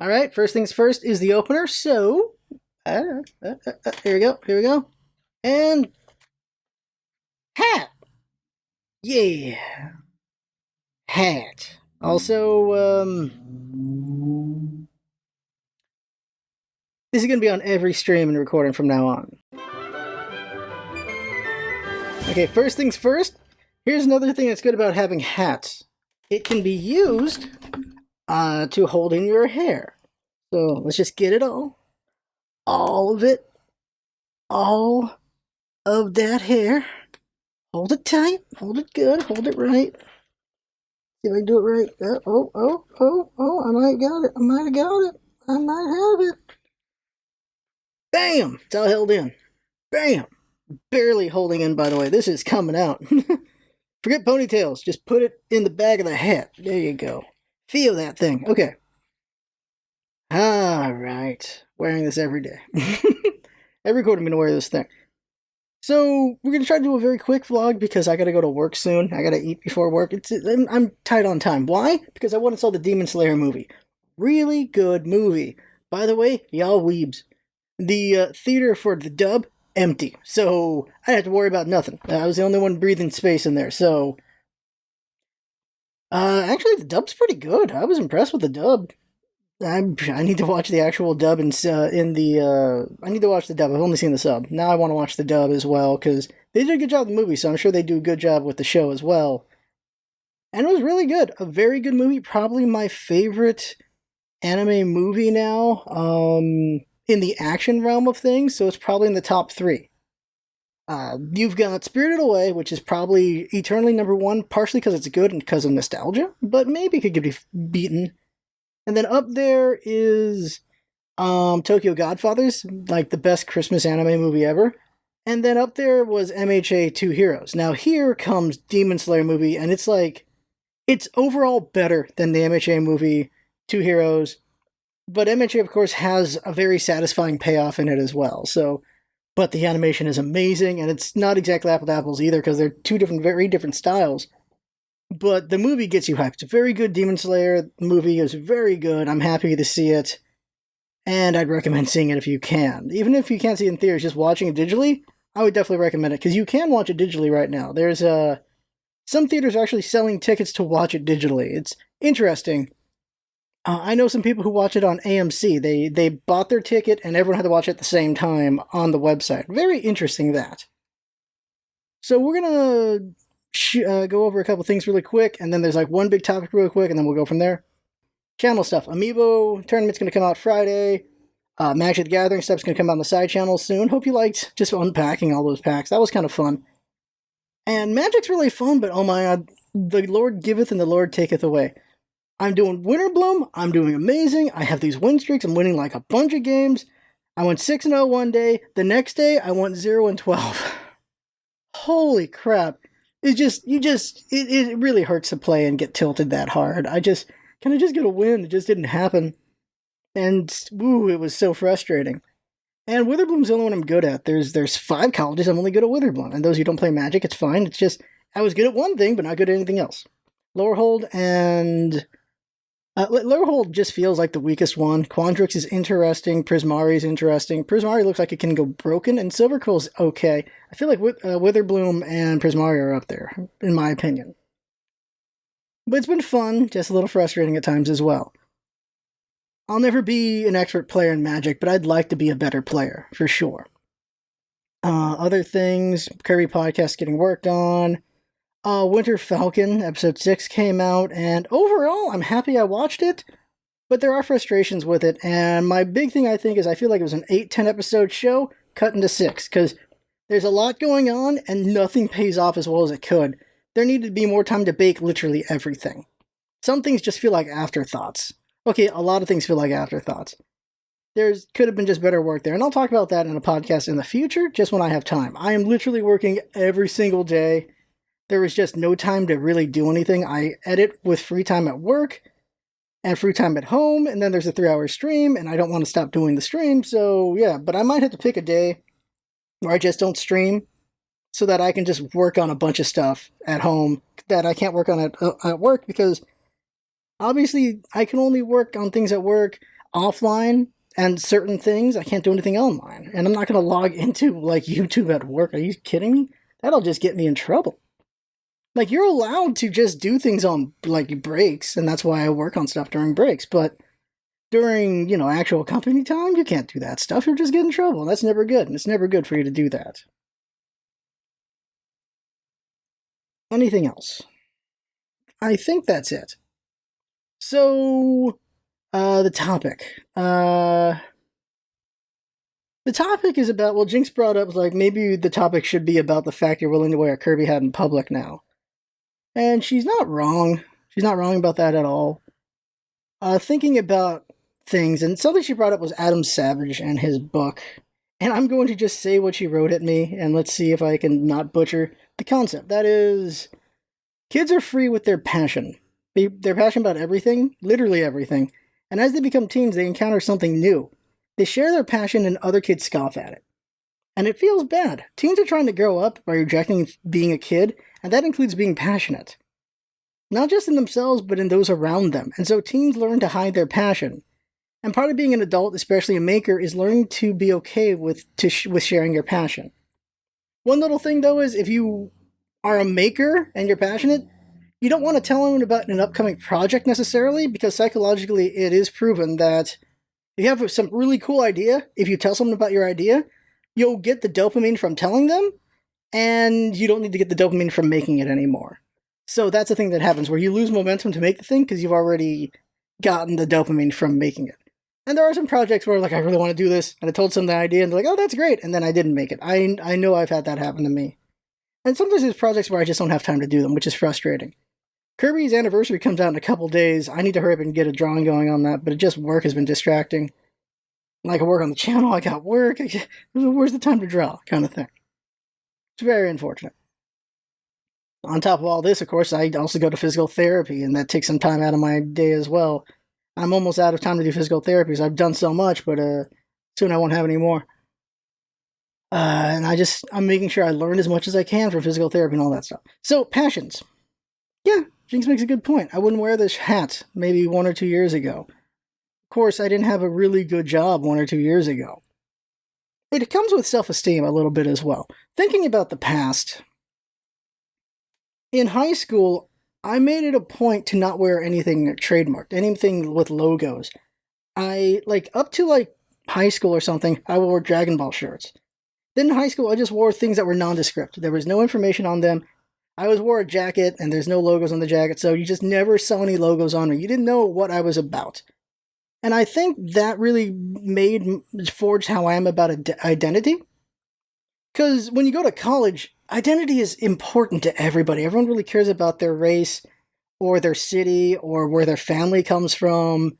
All right, first things first is the opener. So, here we go. And hat. Yeah, hat. Also, this is going to be on every stream and recording from now on. Okay, first things first. Here's another thing that's good about having hats. It can be used to hold in your hair. So let's just get it all of it, all of that hair. Hold it tight, hold it good, hold it right. See if I can do it right. I might got it. I might have got it. I might have it. Bam! It's all held in. Bam! Barely holding in, by the way. This is coming out. Forget ponytails. Just put it in the back of the hat. There you go. Feel that thing. Okay. Alright. Wearing this every day. Every quarter I'm going to wear this thing. So, we're going to try to do a very quick vlog because I got to go to work soon. I got to eat before work. I'm tight on time. Why? Because I went and saw the Demon Slayer movie. Really good movie. By the way, y'all weebs. The theater for the dub, empty. So, I didn't have to worry about nothing. I was the only one breathing space in there. So, actually, the dub's pretty good. I was impressed with the dub. I need to watch the actual dub I need to watch the dub. I've only seen the sub. Now I want to watch the dub as well, because they did a good job with the movie, so I'm sure they do a good job with the show as well. And it was really good. A very good movie. Probably my favorite anime movie now, in the action realm of things, so it's probably in the top 3. You've got Spirited Away, which is probably eternally number 1, partially because it's good and because of nostalgia, but maybe it could be beaten. And then up there is Tokyo Godfathers, like the best Christmas anime movie ever. And then up there was MHA 2 Heroes. Now here comes Demon Slayer movie, and it's like, it's overall better than the MHA movie 2 Heroes. But MHA, of course, has a very satisfying payoff in it as well. So, but the animation is amazing, and it's not exactly apple to apples either, because they're two very different styles. But the movie gets you hyped. It's a very good Demon Slayer movie. It's very good. I'm happy to see it. And I'd recommend seeing it if you can. Even if you can't see it in theaters, just watching it digitally, I would definitely recommend it. Because you can watch it digitally right now. There's some theaters are actually selling tickets to watch it digitally. It's interesting. I know some people who watch it on AMC. They bought their ticket and everyone had to watch it at the same time on the website. Very interesting that. So we're going to go over a couple things really quick, and then there's like one big topic real quick, and then we'll go from there. Channel stuff. Amiibo tournament's going to come out Friday. Magic the Gathering stuff's going to come out on the side channel soon. Hope you liked just unpacking all those packs. That was kind of fun. And Magic's really fun, but oh my god, the Lord giveth and the Lord taketh away. I'm doing Winter Bloom. I'm doing amazing. I have these win streaks. I'm winning like a bunch of games. I went 6-0 one day. The next day, I went 0-12. Holy crap. It really hurts to play and get tilted that hard. Can I just get a win? It just didn't happen. And, woo, it was so frustrating. And Witherbloom's the only one I'm good at. There's 5 colleges I'm only good at Witherbloom. And those who don't play Magic, it's fine. It's just, I was good at one thing, but not good at anything else. Lowerhold and... Lowerhold just feels like the weakest one. Quandrix is interesting. Prismari is interesting. Prismari looks like it can go broken, and Silverquill's okay. I feel like Witherbloom and Prismari are up there, in my opinion. But it's been fun, just a little frustrating at times as well. I'll never be an expert player in Magic, but I'd like to be a better player, for sure. Other things, Kirby podcast getting worked on. Winter Falcon, episode 6 came out, and overall, I'm happy I watched it, but there are frustrations with it, and my big thing, I think, is I feel like it was an 8-10 episode show cut into 6, because there's a lot going on, and nothing pays off as well as it could. There needed to be more time to bake literally everything. Some things just feel like afterthoughts. Okay, a lot of things feel like afterthoughts. Could have been just better work there, and I'll talk about that in a podcast in the future, just when I have time. I am literally working every single day. There was just no time to really do anything. I edit with free time at work and free time at home, and then there's a 3-hour stream, and I don't want to stop doing the stream, so yeah, but I might have to pick a day where I just don't stream so that I can just work on a bunch of stuff at home that I can't work on at work, because obviously I can only work on things at work. offline and certain things, I can't do anything online. And I'm not going to log into like YouTube at work. Are you kidding me? That'll just get me in trouble. Like, you're allowed to just do things on like breaks, and that's why I work on stuff during breaks. But during, actual company time, you can't do that stuff. You'll just get in trouble. That's never good. And it's never good for you to do that. Anything else? I think that's it. So, the topic. The topic is about, well, Jinx brought up, like, maybe the topic should be about the fact you're willing to wear a Kirby hat in public now. And she's not wrong. She's not wrong about that at all. Thinking about things, and something she brought up was Adam Savage and his book. And I'm going to just say what she wrote at me, and let's see if I can not butcher the concept. That is, kids are free with their passion. They're passionate about everything, literally everything. And as they become teens, they encounter something new. They share their passion and other kids scoff at it. And it feels bad. Teens are trying to grow up by rejecting being a kid, and that includes being passionate. Not just in themselves, but in those around them. And so teens learn to hide their passion. And part of being an adult, especially a maker, is learning to be okay with sharing your passion. One little thing, though, is if you are a maker and you're passionate, you don't want to tell anyone about an upcoming project necessarily, because psychologically it is proven that if you have some really cool idea, if you tell someone about your idea, you'll get the dopamine from telling them, and you don't need to get the dopamine from making it anymore. So that's the thing that happens, where you lose momentum to make the thing because you've already gotten the dopamine from making it. And there are some projects where, like, I really want to do this, and I told someone the idea, and they're like, oh, that's great, and then I didn't make it. I know I've had that happen to me. And sometimes there's projects where I just don't have time to do them, which is frustrating. Kirby's anniversary comes out in a couple days. I need to hurry up and get a drawing going on that, but work has been distracting. Like, I work on the channel, I got work, where's the time to draw, kind of thing. It's very unfortunate. On top of all this, of course, I also go to physical therapy, and that takes some time out of my day as well. I'm almost out of time to do physical therapy, so I've done so much, but soon I won't have any more. And I'm making sure I learn as much as I can from physical therapy and all that stuff. So, passions. Yeah, Jinx makes a good point. I wouldn't wear this hat maybe 1 or 2 years ago. Of course, I didn't have a really good job 1 or 2 years ago. It comes with self-esteem a little bit as well. Thinking about the past, in high school, I made it a point to not wear anything trademarked, anything with logos. Up to high school or something, I wore Dragon Ball shirts. Then in high school, I just wore things that were nondescript. There was no information on them. I always wore a jacket, and there's no logos on the jacket, so you just never saw any logos on me. You didn't know what I was about. And I think that really forged how I am about identity. Because when you go to college, identity is important to everybody. Everyone really cares about their race, or their city, or where their family comes from,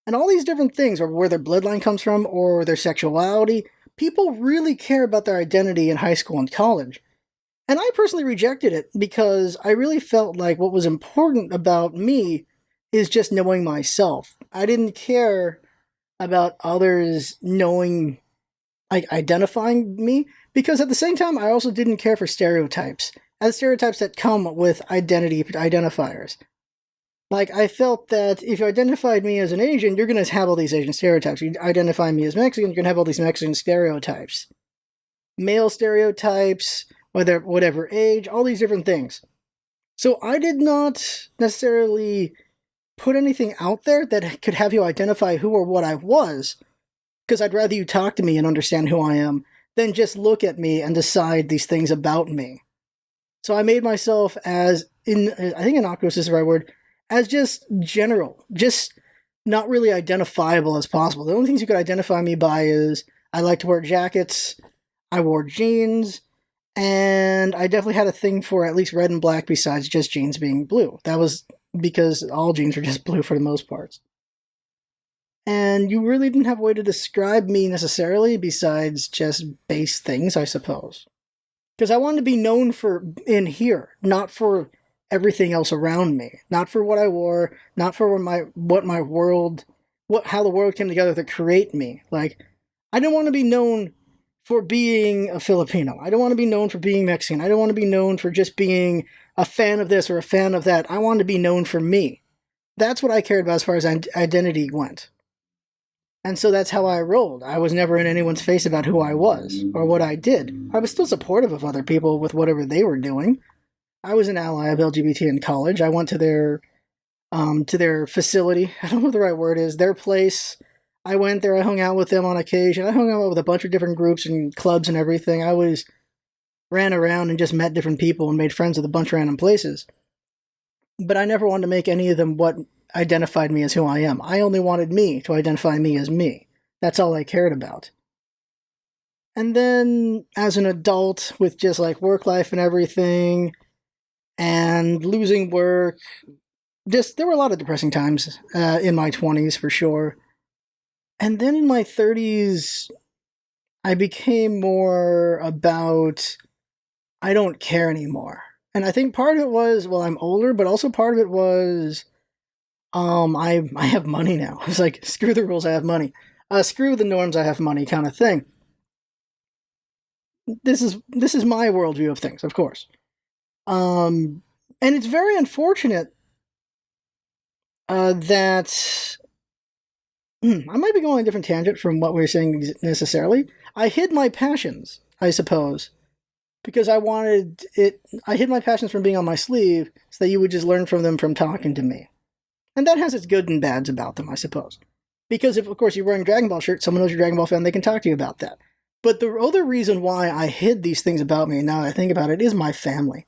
and all these different things, or where their bloodline comes from, or their sexuality. People really care about their identity in high school and college. And I personally rejected it because I really felt like what was important about me is just knowing myself. I didn't care about others knowing, identifying me, because at the same time, I also didn't care for stereotypes, as stereotypes that come with identity identifiers. I felt that if you identified me as an Asian, you're going to have all these Asian stereotypes. You identify me as Mexican, you're going to have all these Mexican stereotypes. Male stereotypes, whatever age, all these different things. So I did not necessarily put anything out there that could have you identify who or what I was, because I'd rather you talk to me and understand who I am than just look at me and decide these things about me. So I made myself I think innocuous is the right word, as just general, just not really identifiable as possible. The only things you could identify me by is I like to wear jackets, I wore jeans, and I definitely had a thing for at least red and black besides just jeans being blue. That was because all jeans were just blue for the most part. And you really didn't have a way to describe me necessarily besides just base things, I suppose. Because I wanted to be known for in here, not for everything else around me. Not for what I wore, not for how the world came together to create me. I didn't want to be known for being a Filipino. I don't want to be known for being Mexican. I don't want to be known for just being a fan of this or a fan of that. I wanted to be known for me. That's what I cared about as far as identity went. And so that's how I rolled. I was never in anyone's face about who I was or what I did. I was still supportive of other people with whatever they were doing. I was an ally of LGBT in college. I went to their facility. I don't know what the right word is. Their place. I went there. I hung out with them on occasion. I hung out with a bunch of different groups and clubs and everything. I was ran around and just met different people and made friends with a bunch of random places. But I never wanted to make any of them what identified me as who I am. I only wanted me to identify me as me. That's all I cared about. And then as an adult with just like work life and everything and losing work, just there were a lot of depressing times in my 20s for sure. And then in my 30s, I became more about I don't care anymore. And I think part of it was, well, I'm older, but also part of it was I have money now. It's like, screw the rules, I have money. Screw the norms, I have money kind of thing. This is my worldview of things, of course. And it's very unfortunate that I might be going on a different tangent from what we were saying necessarily. I hid my passions, I suppose, because I wanted it. I hid my passions from being on my sleeve so that you would just learn from them from talking to me. And that has its good and bads about them, I suppose. Because if, of course, you're wearing a Dragon Ball shirt, someone knows you're a Dragon Ball fan, they can talk to you about that. But the other reason why I hid these things about me, now that I think about it, is my family.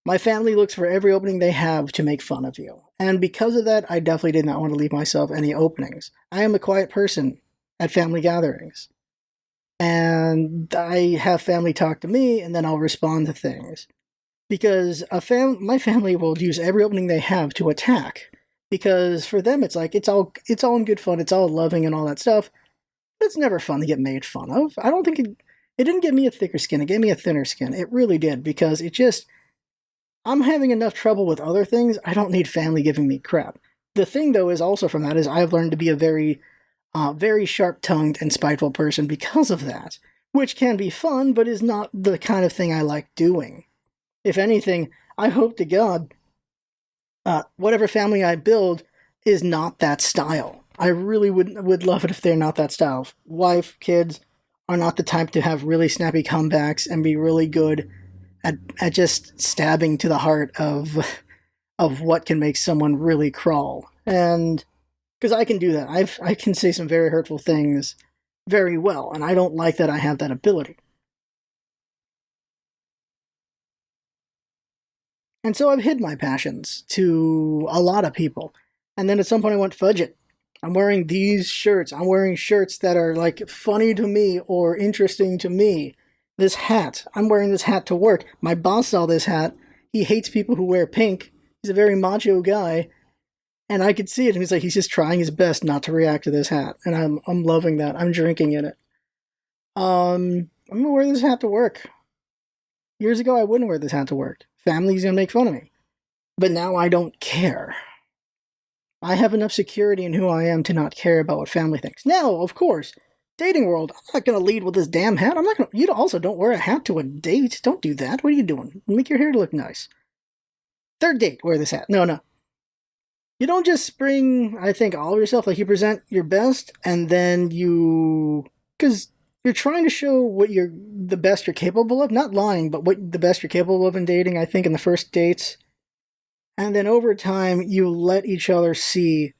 My family looks for every opening they have to make fun of you. And because of that, I definitely did not want to leave myself any openings. I am a quiet person at family gatherings. And I have family talk to me, and then I'll respond to things. Because my family will use every opening they have to attack. Because for them, it's like, it's all in good fun, it's all loving and all that stuff. But it's never fun to get made fun of. I don't think it didn't give me a thicker skin, it gave me a thinner skin. It really did, because it just, I'm having enough trouble with other things, I don't need family giving me crap. The thing, though, is also from that is I've learned to be a very, very sharp-tongued and spiteful person because of that. Which can be fun, but is not the kind of thing I like doing. If anything, I hope to God, whatever family I build is not that style. I really would love it if they're not that style. Wife, kids are not the type to have really snappy comebacks and be really good at just stabbing to the heart of what can make someone really crawl. And because I can do that. I can say some very hurtful things very well, and I don't like that I have that ability. And so I've hid my passions to a lot of people. And then at some point I went, fudge it. I'm wearing these shirts. I'm wearing shirts that are like funny to me or interesting to me. This hat. I'm wearing this hat to work. My boss saw this hat. He hates people who wear pink. He's a very macho guy. And I could see it. And he's like, he's just trying his best not to react to this hat. And I'm loving that. I'm drinking in it. I'm gonna wear this hat to work. Years ago, I wouldn't wear this hat to work. Family's gonna make fun of me. But now I don't care. I have enough security in who I am to not care about what family thinks. Now, of course, dating world, I'm not gonna lead with this damn hat. I'm not gonna. You also don't wear a hat to a date. Don't do that. What are you doing? Make your hair look nice. Third date, wear this hat. No. You don't just spring, I think, all of yourself. Like, you present your best, and then because you're trying to show what the best you're capable of. Not lying, but what the best you're capable of in dating, I think, in the first dates. And then over time, you let each other see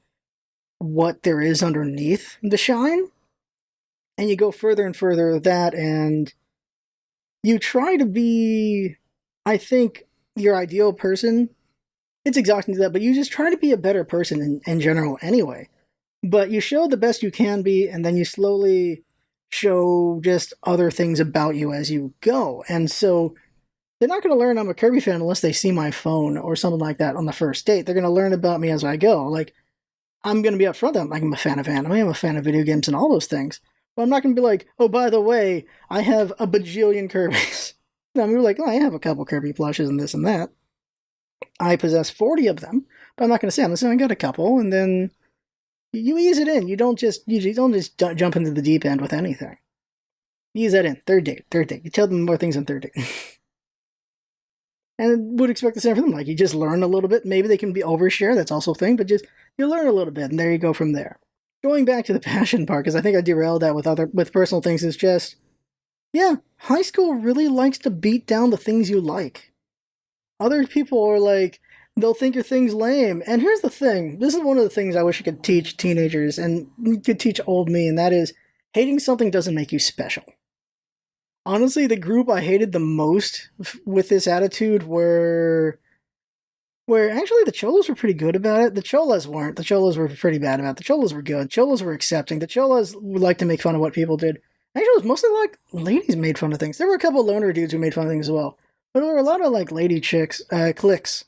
what there is underneath the shine. And you go further and further with that, and you try to be, I think, your ideal person. It's exhausting to that, but you just try to be a better person in general anyway. But you show the best you can be, and then you slowly show just other things about you as you go. And so they're not going to learn I'm a Kirby fan unless they see my phone or something like that on the first date. They're going to learn about me as I go. Like, I'm going to be upfront that I'm a fan of anime, I'm a fan of video games and all those things. But I'm not going to be like, oh, by the way, I have a bajillion Kirbys. I'm going to be like, oh, I have a couple Kirby plushes and this and that. I possess 40 of them, but I'm not going to say I'm saying I got a couple, and then you ease it in. You don't just jump into the deep end with anything. You ease that in. Third date. You tell them more things on third date. And would expect the same for them. Like, you just learn a little bit. Maybe they can be overshare. That's also a thing, but just you learn a little bit, and there you go from there. going back to the passion part, because I think I derailed that with personal things, is just, yeah, high school really likes to beat down the things you like. Other people are like, they'll think your thing's lame. And here's the thing, this is one of the things I wish I could teach teenagers and could teach old me, and that is, hating something doesn't make you special. Honestly, the group I hated the most with this attitude were where actually the Cholos were pretty good about it. The Cholas weren't. The Cholos were pretty bad about it. The Cholos were good. Cholos were accepting. The Cholas would like to make fun of what people did. Actually, it was mostly like ladies made fun of things. There were a couple of loner dudes who made fun of things as well. But there were a lot of like lady chicks, cliques,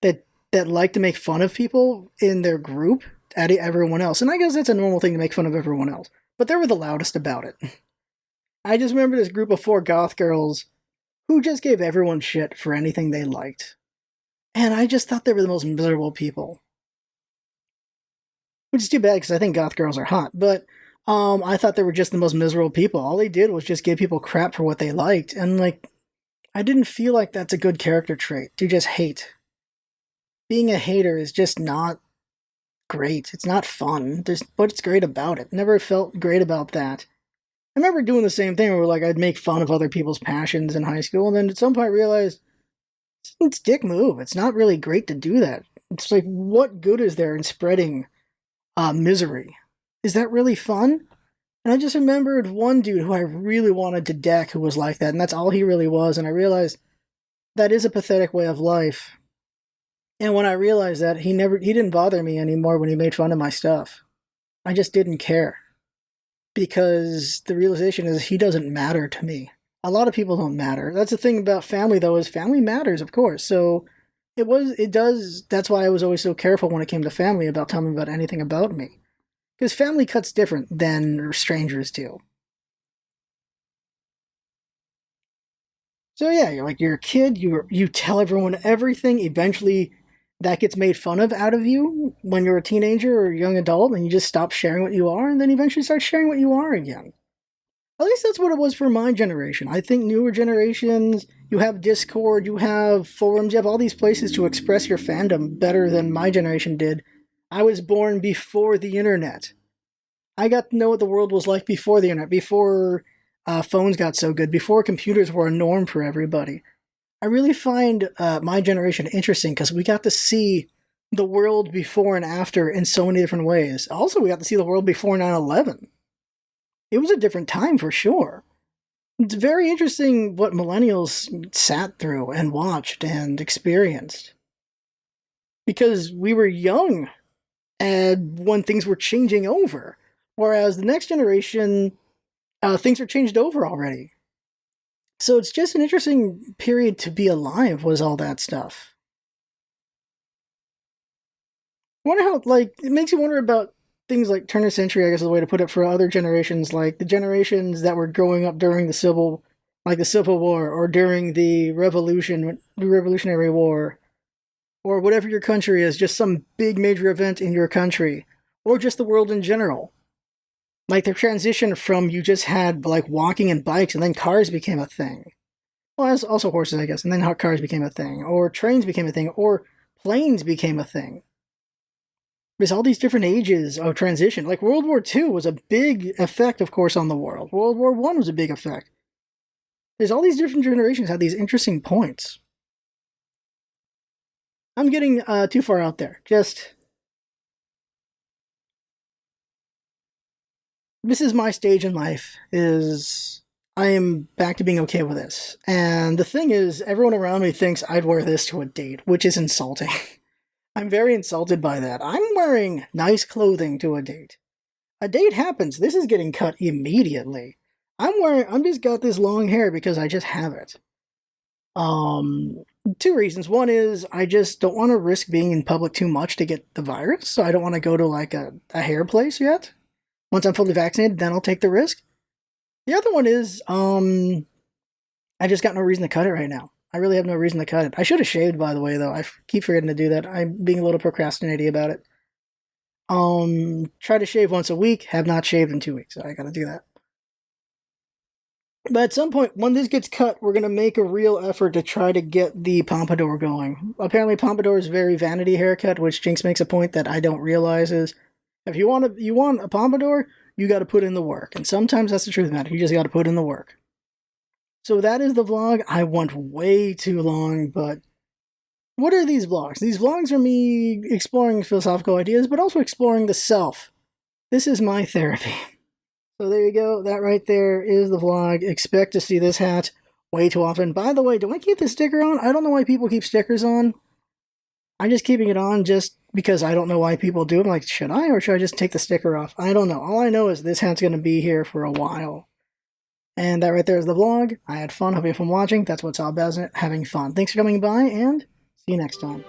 that like to make fun of people in their group at everyone else. And I guess that's a normal thing to make fun of everyone else. But they were the loudest about it. I just remember this group of 4 goth girls who just gave everyone shit for anything they liked. And I just thought they were the most miserable people. Which is too bad, because I think goth girls are hot. But I thought they were just the most miserable people. All they did was just give people crap for what they liked. And, like, I didn't feel like that's a good character trait, to just hate. Being a hater is just not great. It's not fun. There's what's great about it. Never felt great about that. I remember doing the same thing where, like, I'd make fun of other people's passions in high school, and then at some point I realized, it's dick move. It's not really great to do that. It's like, what good is there in spreading misery? Is that really fun? And I just remembered one dude who I really wanted to deck who was like that, and that's all he really was, and I realized that is a pathetic way of life. And when I realized that, he didn't bother me anymore when he made fun of my stuff. I just didn't care. Because the realization is he doesn't matter to me. A lot of people don't matter. That's the thing about family, though, is family matters, of course. So it does. That's why I was always so careful when it came to family about telling them about anything about me. Because family cuts different than strangers do. So yeah, you're a kid, you tell everyone everything, eventually that gets made fun of out of you when you're a teenager or a young adult, and you just stop sharing what you are, and then eventually start sharing what you are again. At least that's what it was for my generation. I think newer generations, you have Discord, you have forums, you have all these places to express your fandom better than my generation did. I was born before the internet. I got to know what the world was like before the internet, before phones got so good, before computers were a norm for everybody. I really find my generation interesting because we got to see the world before and after in so many different ways. Also, we got to see the world before 9/11. It was a different time for sure. It's very interesting what millennials sat through and watched and experienced. Because we were young and when things were changing over. Whereas the next generation, things are changed over already. So it's just an interesting period to be alive, was all that stuff. I wonder how, like, it makes you wonder about things like turn of century, I guess is the way to put it, for other generations, like the generations that were growing up during the Civil War, or during the Revolutionary War, or whatever your country is, just some big major event in your country, or just the world in general. Like the transition from you just had like walking and bikes, and then cars became a thing. Well, as also horses, I guess, and then cars became a thing, or trains became a thing, or planes became a thing. There's all these different ages of transition. Like World War II was a big effect, of course, on the world. World War I was a big effect. There's all these different generations have these interesting points. I'm getting too far out there. Just this is my stage in life. Is I am back to being okay with this. And the thing is, everyone around me thinks I'd wear this to a date, which is insulting. I'm very insulted by that. I'm wearing nice clothing to a date. A date happens. This is getting cut immediately. I'm just got this long hair because I just have it. Two reasons. One is I just don't want to risk being in public too much to get the virus, so I don't want to go to like a hair place yet. Once I'm fully vaccinated, then I'll take the risk. The other one is, I just got no reason to cut it right now. I really have no reason to cut it. I should have shaved, by the way, though. I keep forgetting to do that. I'm being a little procrastinating about it. Try to shave once a week. Have not shaved in 2 weeks, so I gotta do that. But at some point, when this gets cut, we're gonna make a real effort to try to get the pompadour going. Apparently, pompadour is a very vanity haircut, which Jinx makes a point that I don't realize is If you want a pompadour, you got to put in the work. And sometimes that's the truth, man. You just got to put in the work. So that is the vlog. I went way too long, but what are these vlogs? These vlogs are me exploring philosophical ideas, but also exploring the self. This is my therapy. So there you go. That right there is the vlog. Expect to see this hat way too often. By the way, do I keep the sticker on? I don't know why people keep stickers on. I'm just keeping it on just because I don't know why people do it. I'm like, should I, or should I just take the sticker off? I don't know. All I know is this hat's going to be here for a while. And that right there is the vlog. I had fun. Hope you had fun watching. That's what's all about, having fun. Thanks for coming by, and see you next time.